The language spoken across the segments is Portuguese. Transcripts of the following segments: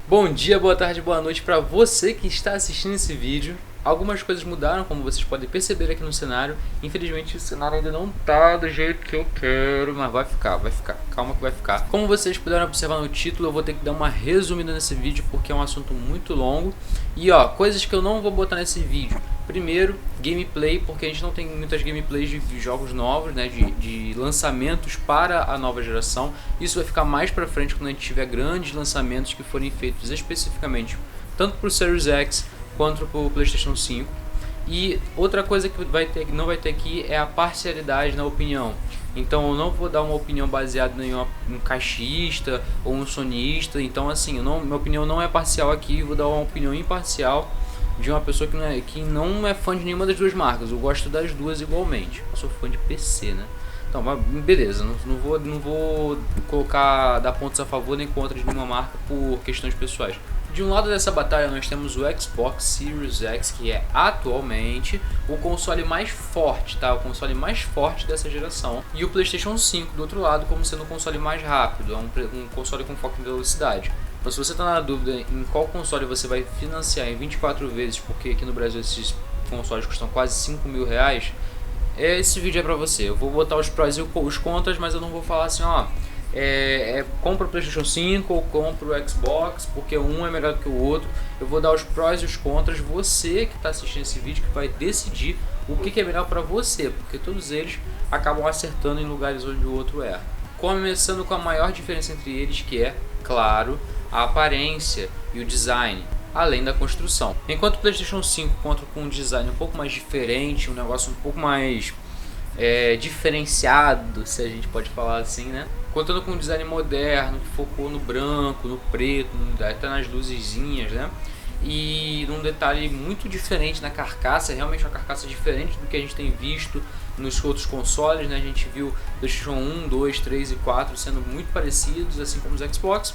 Bom dia, boa tarde, boa noite para você que está assistindo esse vídeo. Algumas coisas mudaram, como vocês podem perceber aqui no cenário. Infelizmente o cenário ainda não tá do jeito que eu quero, mas vai ficar. Calma que vai ficar. Como vocês puderam observar no título, eu vou ter que dar uma resumida nesse vídeo porque é um assunto muito longo. E ó, coisas que eu não vou botar nesse vídeo. Primeiro, gameplay, porque a gente não tem muitas gameplays de jogos novos, né, de lançamentos para a nova geração. Isso vai ficar mais pra frente quando a gente tiver grandes lançamentos que forem feitos especificamente tanto para o Series X quanto para o PlayStation 5. E outra coisa que não vai ter aqui é a parcialidade na opinião. Então eu não vou dar uma opinião baseada em um caixista ou um sonista. Então assim, minha opinião não é parcial aqui, vou dar uma opinião imparcial de uma pessoa que não é fã de nenhuma das duas marcas. Eu gosto das duas igualmente. Eu sou fã de PC, né? Então, beleza, não vou dar pontos a favor nem contra de nenhuma marca por questões pessoais. De um lado dessa batalha nós temos o Xbox Series X, que é atualmente o console mais forte, tá? O console mais forte dessa geração. E o PlayStation 5 do outro lado como sendo o console mais rápido, é um console com foco em velocidade. Então se você está na dúvida em qual console você vai financiar em 24 vezes, porque aqui no Brasil esses consoles custam quase 5 mil reais, esse vídeo é pra você. Eu vou botar os prós e os contras, mas eu não vou falar assim, ó, compra o PlayStation 5 ou compra o Xbox, porque um é melhor do que o outro. Eu vou dar os prós e os contras. Você que está assistindo esse vídeo que vai decidir o que é melhor para você, porque todos eles acabam acertando em lugares onde o outro erra. Começando com a maior diferença entre eles, que é, claro, a aparência e o design, além da construção. Enquanto o PlayStation 5 conta com um design um pouco mais diferente, um negócio um pouco mais diferenciado, se a gente pode falar assim, né? Contando com um design moderno, que focou no branco, no preto, até nas luzezinhas, né? E num detalhe muito diferente na carcaça, realmente uma carcaça diferente do que a gente tem visto nos outros consoles, né? A gente viu PlayStation 1, 2, 3 e 4 sendo muito parecidos, assim como os Xbox.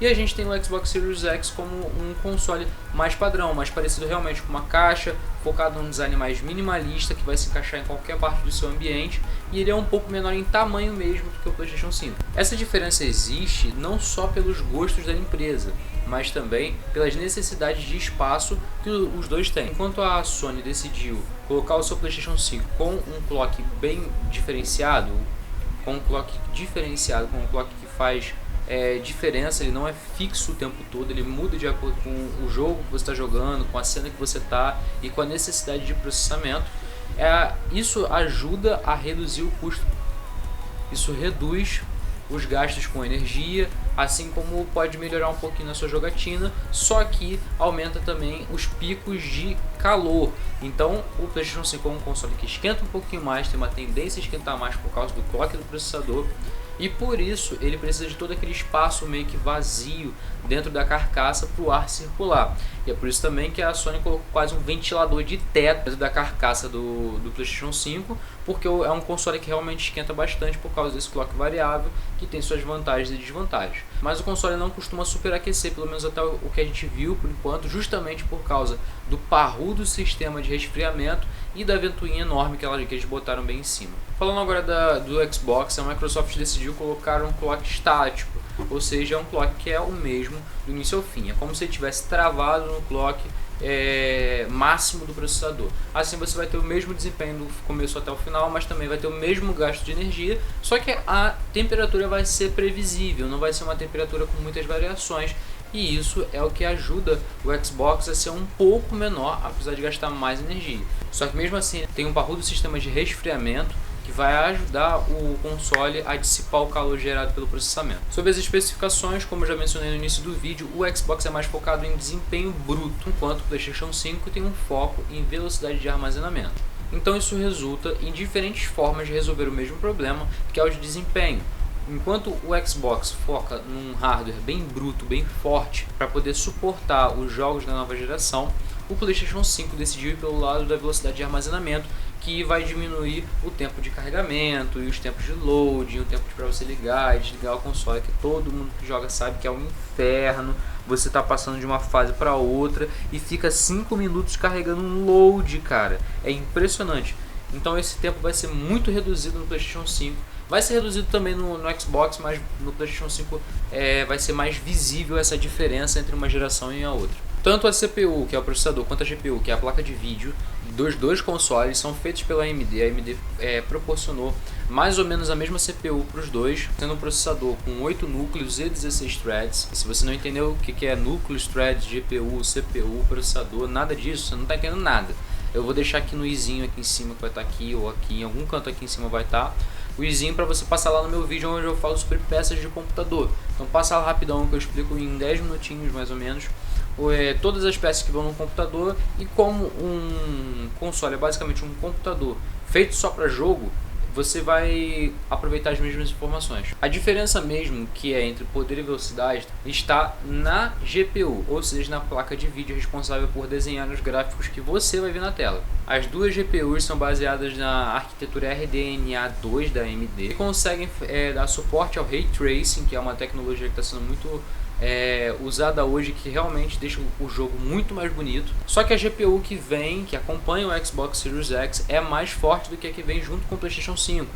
E a gente tem o Xbox Series X como um console mais padrão, mais parecido realmente com uma caixa, focado num design mais minimalista, que vai se encaixar em qualquer parte do seu ambiente, e ele é um pouco menor em tamanho mesmo do que o PlayStation 5. Essa diferença existe não só pelos gostos da empresa, mas também pelas necessidades de espaço que os dois têm. Enquanto a Sony decidiu colocar o seu PlayStation 5 com um clock bem diferenciado, com um clock que faz diferença, ele não é fixo o tempo todo, ele muda de acordo com o jogo que você está jogando, com a cena que você está e com a necessidade de processamento. Isso ajuda a reduzir o custo, isso reduz os gastos com energia, assim como pode melhorar um pouquinho na sua jogatina, só que aumenta também os picos de calor. Então o PlayStation 5 é um console que esquenta um pouquinho mais, tem uma tendência a esquentar mais por causa do clock do processador, e por isso ele precisa de todo aquele espaço meio que vazio dentro da carcaça para o ar circular. E é por isso também que a Sony colocou quase um ventilador de teto dentro da carcaça do PlayStation 5, porque é um console que realmente esquenta bastante por causa desse clock variável, que tem suas vantagens e desvantagens. Mas o console não costuma superaquecer, pelo menos até o que a gente viu por enquanto, justamente por causa do parrudo sistema de resfriamento e da ventoinha enorme que eles botaram bem em cima. Falando agora do Xbox, a Microsoft decidiu colocar um clock estático, ou seja, é um clock que é o mesmo do início ao fim. É como se ele tivesse travado no clock máximo do processador. Assim você vai ter o mesmo desempenho do começo até o final, mas também vai ter o mesmo gasto de energia, só que a temperatura vai ser previsível, não vai ser uma temperatura com muitas variações. E isso é o que ajuda o Xbox a ser um pouco menor, apesar de gastar mais energia. Só que mesmo assim tem um parrudo sistema de resfriamento que vai ajudar o console a dissipar o calor gerado pelo processamento. Sobre as especificações, como eu já mencionei no início do vídeo, o Xbox é mais focado em desempenho bruto, enquanto o PlayStation 5 tem um foco em velocidade de armazenamento. Então isso resulta em diferentes formas de resolver o mesmo problema, que é o de desempenho. Enquanto o Xbox foca num hardware bem bruto, bem forte, para poder suportar os jogos da nova geração, o PlayStation 5 decidiu ir pelo lado da velocidade de armazenamento, que vai diminuir o tempo de carregamento e os tempos de loading, o tempo para você ligar e desligar o console, que todo mundo que joga sabe que é um inferno. Você tá passando de uma fase para outra e fica 5 minutos carregando um load, cara. É impressionante. Então esse tempo vai ser muito reduzido no PlayStation 5. Vai ser reduzido também no Xbox, mas no PlayStation 5 vai ser mais visível essa diferença entre uma geração e a outra. Tanto a CPU, que é o processador, quanto a GPU, que é a placa de vídeo, dos dois consoles são feitos pela AMD. A AMD proporcionou mais ou menos a mesma CPU para os dois, tendo um processador com 8 núcleos e 16 threads. E se você não entendeu o que é núcleos, threads, GPU, CPU, processador, nada disso, você não está entendendo nada. Eu vou deixar aqui no izinho aqui em cima, que vai estar aqui ou aqui, em algum canto aqui em cima vai estar o izinho para você passar lá no meu vídeo onde eu falo sobre peças de computador. Então passa lá rapidão que eu explico em 10 minutinhos mais ou menos todas as peças que vão no computador e como um console é basicamente um computador feito só para jogo, você vai aproveitar as mesmas informações. A diferença mesmo que é entre poder e velocidade está na GPU, ou seja, na placa de vídeo responsável por desenhar os gráficos que você vai ver na tela. As duas GPUs são baseadas na arquitetura RDNA 2 da AMD e conseguem dar suporte ao Ray Tracing, que é uma tecnologia que está sendo muito usada hoje, que realmente deixa o jogo muito mais bonito. Só que a GPU que acompanha o Xbox Series X é mais forte do que a que vem junto com o PlayStation 5.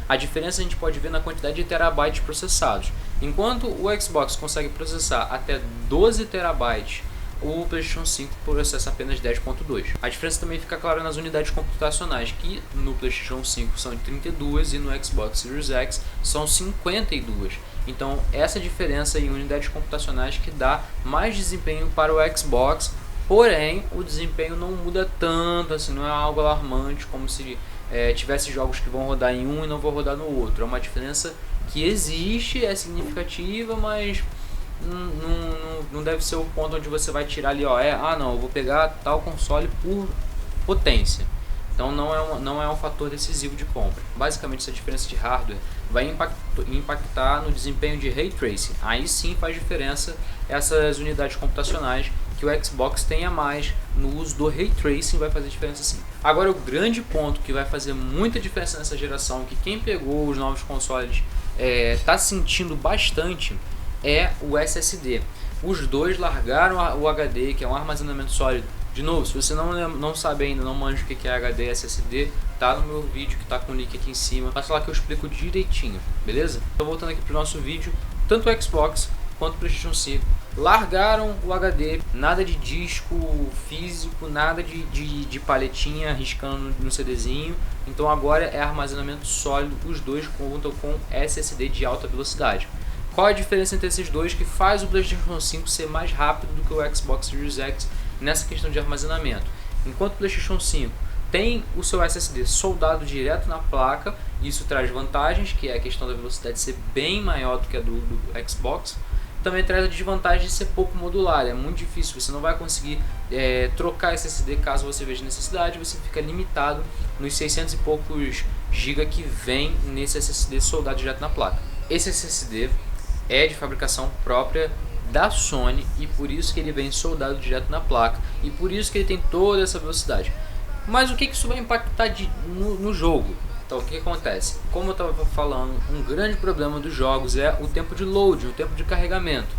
A diferença a gente pode ver na quantidade de terabytes processados. Enquanto o Xbox consegue processar até 12 terabytes, o PlayStation 5 processa apenas 10.2. A diferença também fica clara nas unidades computacionais, que no PlayStation 5 são 32 e no Xbox Series X são 52. Então essa diferença em unidades computacionais que dá mais desempenho para o Xbox, porém o desempenho não muda tanto, assim, não é algo alarmante como se tivesse jogos que vão rodar em um e não vão rodar no outro. É uma diferença que existe, é significativa, mas não deve ser o ponto onde você vai tirar ali, não, eu vou pegar tal console por potência. Então não é um fator decisivo de compra. Basicamente essa diferença de hardware vai impactar no desempenho de Ray Tracing. Aí sim faz diferença essas unidades computacionais que o Xbox tenha mais no uso do Ray Tracing, vai fazer diferença sim. Agora o grande ponto que vai fazer muita diferença nessa geração, que quem pegou os novos consoles está sentindo bastante, é o SSD. Os dois largaram o HD, que é um armazenamento sólido. De novo, se você não sabe ainda, não manja o que é HD e SSD, tá no meu vídeo que tá com o link aqui em cima. Passa lá que eu explico direitinho, beleza? Então voltando aqui pro nosso vídeo, tanto o Xbox quanto o PlayStation 5 largaram o HD, nada de disco físico, nada de paletinha riscando no CDzinho. Então agora é armazenamento sólido, os dois contam com SSD de alta velocidade. Qual a diferença entre esses dois que faz o PlayStation 5 ser mais rápido do que o Xbox Series X nessa questão de armazenamento? Enquanto o PlayStation 5 tem o seu SSD soldado direto na placa, isso traz vantagens, que é a questão da velocidade ser bem maior do que a do Xbox. Também traz a desvantagem de ser pouco modular, é muito difícil, você não vai conseguir trocar SSD caso você veja necessidade, você fica limitado nos 600 e poucos GB que vem nesse SSD soldado direto na placa. Esse SSD é de fabricação própria da Sony e por isso que ele vem soldado direto na placa e por isso que ele tem toda essa velocidade. Mas o que isso vai impactar no jogo? Então o que acontece? Como eu estava falando, um grande problema dos jogos é o tempo de load, o tempo de carregamento,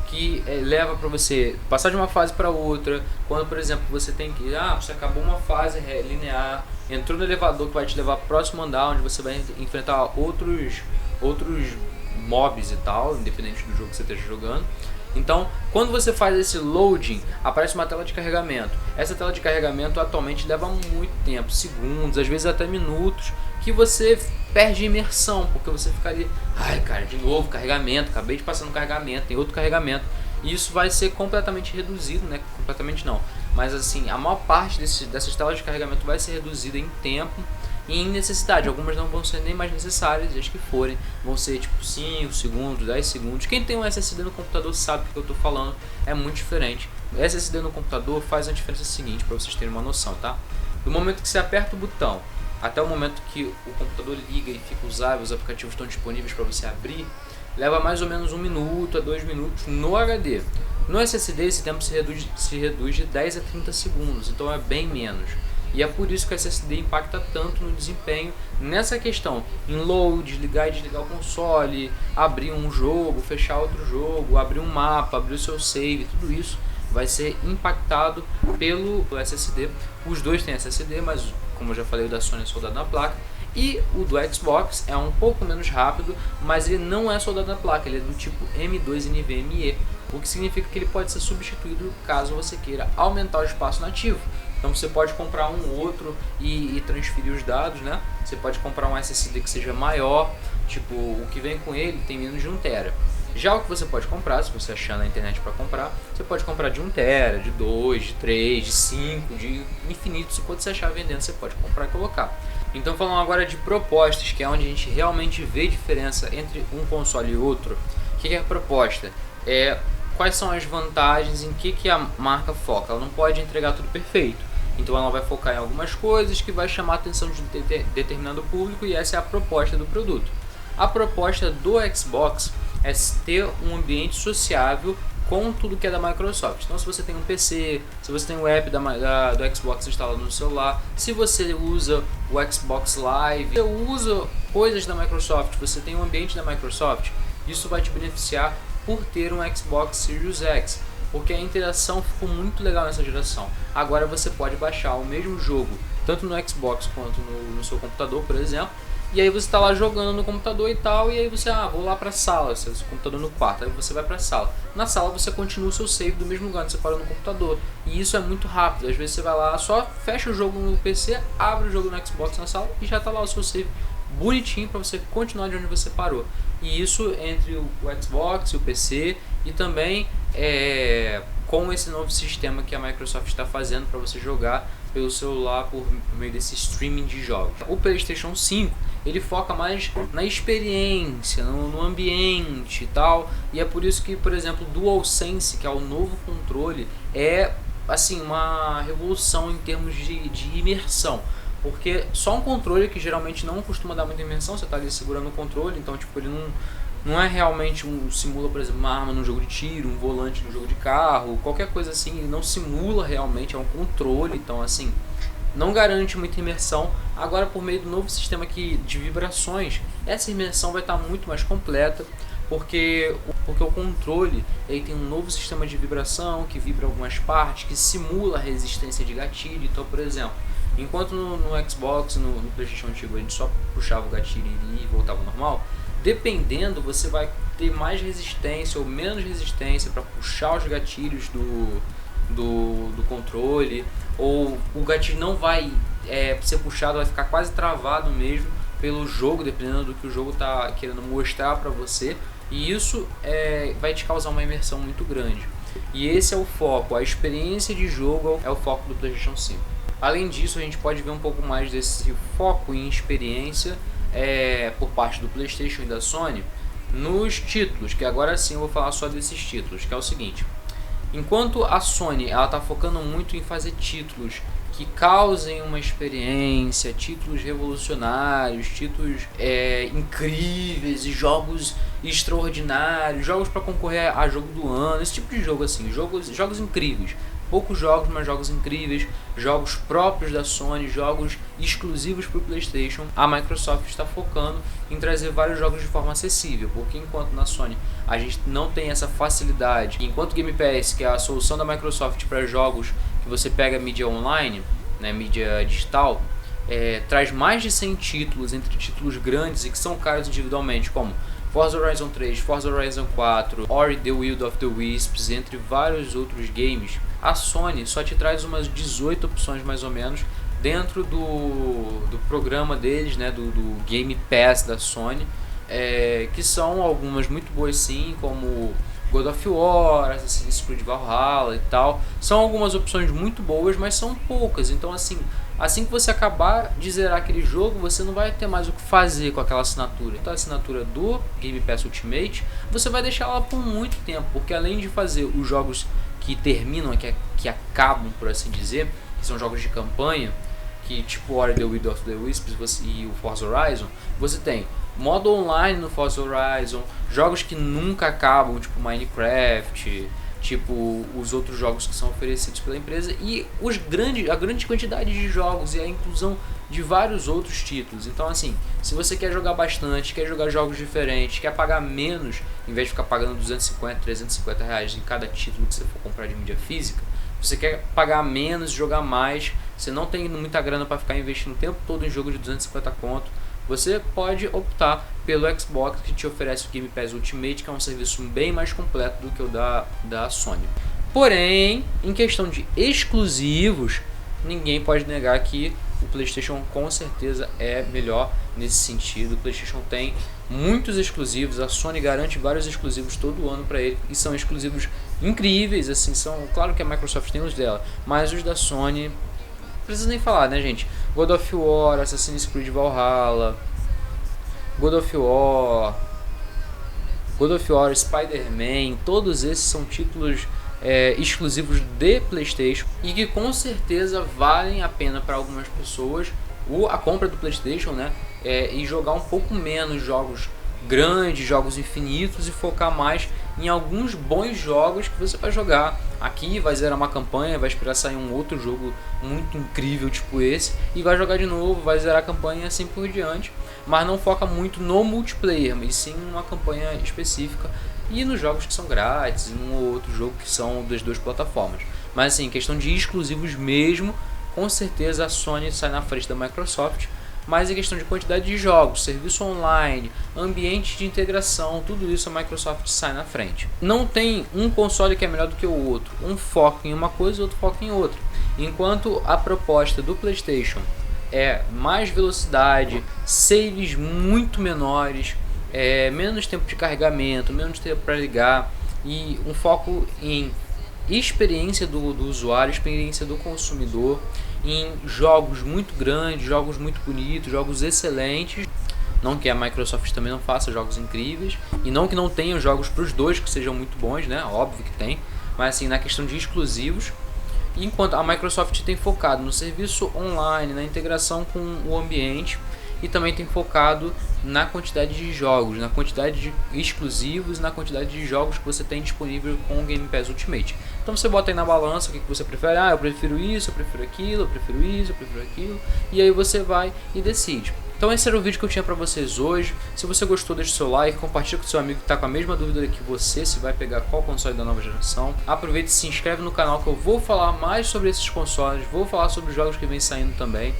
que leva para você passar de uma fase para outra. Quando, por exemplo, você tem que você acabou uma fase linear, entrou no elevador que vai te levar para o próximo andar, onde você vai enfrentar outros mobs e tal, independente do jogo que você esteja jogando. Então, quando você faz esse loading, aparece uma tela de carregamento. Essa tela de carregamento atualmente leva muito tempo, segundos, às vezes até minutos, que você perde imersão, porque você fica ali, cara, de novo carregamento, acabei de passar no carregamento, tem outro carregamento. E isso vai ser completamente reduzido, né? Completamente não, mas assim, a maior parte dessas telas de carregamento vai ser reduzida em tempo e em necessidade. Algumas não vão ser nem mais necessárias, e as que forem vão ser tipo 5 segundos, 10 segundos. Quem tem um SSD no computador sabe o que eu estou falando, é muito diferente. O SSD no computador faz a diferença seguinte, para vocês terem uma noção, tá? Do momento que você aperta o botão até o momento que o computador liga e fica usável, os aplicativos estão disponíveis para você abrir, leva mais ou menos 1 minuto a 2 minutos no HD. No SSD esse tempo se reduz de 10 a 30 segundos, então é bem menos. E é por isso que o SSD impacta tanto no desempenho nessa questão, em load, ligar e desligar o console, abrir um jogo, fechar outro jogo, abrir um mapa, abrir o seu save, tudo isso vai ser impactado pelo SSD. Os dois têm SSD, mas como eu já falei, o da Sony é soldado na placa. E o do Xbox é um pouco menos rápido, mas ele não é soldado na placa, ele é do tipo M2 NVMe, o que significa que ele pode ser substituído caso você queira aumentar o espaço nativo. Então você pode comprar um outro e transferir os dados, né? Você pode comprar um SSD que seja maior, tipo, o que vem com ele tem menos de 1 tera. Já o que você pode comprar, se você achar na internet para comprar, você pode comprar de 1 tera, de 2, de 3, de 5, de infinitos, quanto você achar vendendo você pode comprar e colocar. Então falando agora de propostas, que é onde a gente realmente vê diferença entre um console e outro. O que é a proposta? Quais são as vantagens, em que a marca foca? Ela não pode entregar tudo perfeito. Então ela vai focar em algumas coisas que vai chamar a atenção de determinado público, e essa é a proposta do produto. A proposta do Xbox é ter um ambiente sociável com tudo que é da Microsoft. Então se você tem um PC, se você tem o app do Xbox instalado no celular, se você usa o Xbox Live, você usa coisas da Microsoft, você tem um ambiente da Microsoft, isso vai te beneficiar por ter um Xbox Series X. Porque a interação ficou muito legal nessa geração. Agora você pode baixar o mesmo jogo, tanto no Xbox quanto no seu computador, por exemplo. E aí você está lá jogando no computador e tal, e aí você, vou lá para a sala, seu computador no quarto, aí você vai para a sala. Na sala você continua o seu save do mesmo lugar onde você parou no computador. E isso é muito rápido, às vezes você vai lá, só fecha o jogo no PC, abre o jogo no Xbox na sala e já está lá o seu save bonitinho para você continuar de onde você parou. E isso entre o Xbox e o PC, e também com esse novo sistema que a Microsoft está fazendo para você jogar pelo celular por meio desse streaming de jogos. O PlayStation 5 ele foca mais na experiência, no ambiente e tal, e é por isso que, por exemplo, o DualSense, que é o novo controle, é assim uma revolução em termos de imersão. Porque só um controle, que geralmente não costuma dar muita imersão, você está ali segurando o controle, então tipo, ele não é realmente simula, por exemplo, uma arma num jogo de tiro, um volante no jogo de carro, qualquer coisa assim, ele não simula realmente, é um controle, então assim, não garante muita imersão. Agora, por meio do novo sistema aqui de vibrações, essa imersão vai estar muito mais completa, porque o controle ele tem um novo sistema de vibração, que vibra algumas partes, que simula a resistência de gatilho. Então, por exemplo, enquanto no Xbox, no PlayStation antigo, a gente só puxava o gatilho e voltava ao normal, dependendo, você vai ter mais resistência ou menos resistência para puxar os gatilhos do controle, ou o gatilho não vai ser puxado, vai ficar quase travado mesmo pelo jogo, dependendo do que o jogo está querendo mostrar para você, e isso vai te causar uma imersão muito grande. E esse é o foco, a experiência de jogo é o foco do PlayStation 5. Além disso, a gente pode ver um pouco mais desse foco em experiência por parte do PlayStation e da Sony nos títulos, que agora sim eu vou falar só desses títulos, que é o seguinte: enquanto a Sony está focando muito em fazer títulos que causem uma experiência, títulos revolucionários, títulos incríveis e jogos extraordinários, jogos para concorrer a jogo do ano, esse tipo de jogo assim, jogos incríveis. Poucos jogos, mas jogos incríveis, jogos próprios da Sony, jogos exclusivos para o PlayStation. A Microsoft está focando em trazer vários jogos de forma acessível, porque enquanto na Sony a gente não tem essa facilidade, enquanto o Game Pass, que é a solução da Microsoft para jogos que você pega mídia online, né, mídia digital, traz mais de 100 títulos, entre títulos grandes e que são caros individualmente, como Forza Horizon 3, Forza Horizon 4, Ori The Will of the Wisps, entre vários outros games. A Sony só te traz umas 18 opções mais ou menos dentro do programa deles, né, do Game Pass da Sony, que são algumas muito boas sim, como God of War, Assassin's Creed Valhalla e tal. São algumas opções muito boas, mas são poucas, então assim que você acabar de zerar aquele jogo, você não vai ter mais o que fazer com aquela assinatura. Então a assinatura do Game Pass Ultimate, você vai deixar ela por muito tempo, porque além de fazer os jogos que terminam, que acabam, por assim dizer, que são jogos de campanha, que tipo Ori The Will of the Wisps e o Forza Horizon, você tem modo online no Forza Horizon, jogos que nunca acabam, tipo Minecraft, tipo os outros jogos que são oferecidos pela empresa, e a grande quantidade de jogos e a inclusão de vários outros títulos. Então assim, se você quer jogar bastante, quer jogar jogos diferentes, quer pagar menos, em vez de ficar pagando 250, 350 reais em cada título que você for comprar de mídia física, você quer pagar menos e jogar mais, você não tem muita grana para ficar investindo o tempo todo em jogo de 250 conto, você pode optar pelo Xbox, que te oferece o Game Pass Ultimate, que é um serviço bem mais completo do que o da Sony. Porém, em questão de exclusivos, ninguém pode negar que o PlayStation com certeza é melhor nesse sentido. O PlayStation tem muitos exclusivos, a Sony garante vários exclusivos todo ano para ele, e são exclusivos incríveis, assim, são, claro que a Microsoft tem os dela, mas os da Sony, não precisa nem falar, né, gente? God of War, Assassin's Creed Valhalla, God of War, Spider-Man, todos esses são títulos exclusivos de PlayStation e que com certeza valem a pena para algumas pessoas a compra do PlayStation, né? E jogar um pouco menos jogos grandes, jogos infinitos, e focar mais em alguns bons jogos que você vai jogar. Aqui vai zerar uma campanha, vai esperar sair um outro jogo muito incrível tipo esse, e vai jogar de novo, vai zerar a campanha e assim por diante. Mas não foca muito no multiplayer, mas sim numa campanha específica e nos jogos que são grátis, e num ou outro jogo que são das duas plataformas. Mas assim, questão de exclusivos mesmo, com certeza a Sony sai na frente da Microsoft. Mas em questão de quantidade de jogos, serviço online, ambiente de integração, tudo isso a Microsoft sai na frente. Não tem um console que é melhor do que o outro, um foca em uma coisa e outro foca em outra. Enquanto a proposta do PlayStation é mais velocidade, saves muito menores, menos tempo de carregamento, menos tempo para ligar, e um foco em experiência do usuário, experiência do consumidor, em jogos muito grandes, jogos muito bonitos, jogos excelentes. Não que a Microsoft também não faça jogos incríveis, e não que não tenha jogos para os dois que sejam muito bons, né? Óbvio que tem, mas assim, na questão de exclusivos. Enquanto a Microsoft tem focado no serviço online, na integração com o ambiente, e também tem focado na quantidade de jogos, na quantidade de exclusivos, na quantidade de jogos que você tem disponível com o Game Pass Ultimate. Então você bota aí na balança o que você prefere. Eu prefiro isso, eu prefiro aquilo, eu prefiro isso, eu prefiro aquilo, e aí você vai e decide. Então esse era o vídeo que eu tinha para vocês hoje. Se você gostou, deixa o seu like, compartilha com seu amigo que está com a mesma dúvida que você, se vai pegar qual console da nova geração. Aproveita e se inscreve no canal, que eu vou falar mais sobre esses consoles, vou falar sobre os jogos que vem saindo também.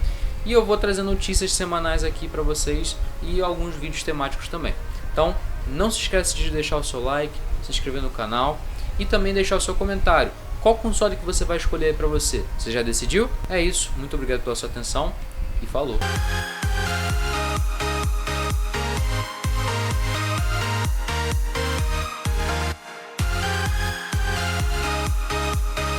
E eu vou trazer notícias semanais aqui para vocês e alguns vídeos temáticos também. Então não se esqueça de deixar o seu like, se inscrever no canal e também deixar o seu comentário. Qual console que você vai escolher para você? Você já decidiu? É isso, muito obrigado pela sua atenção e falou!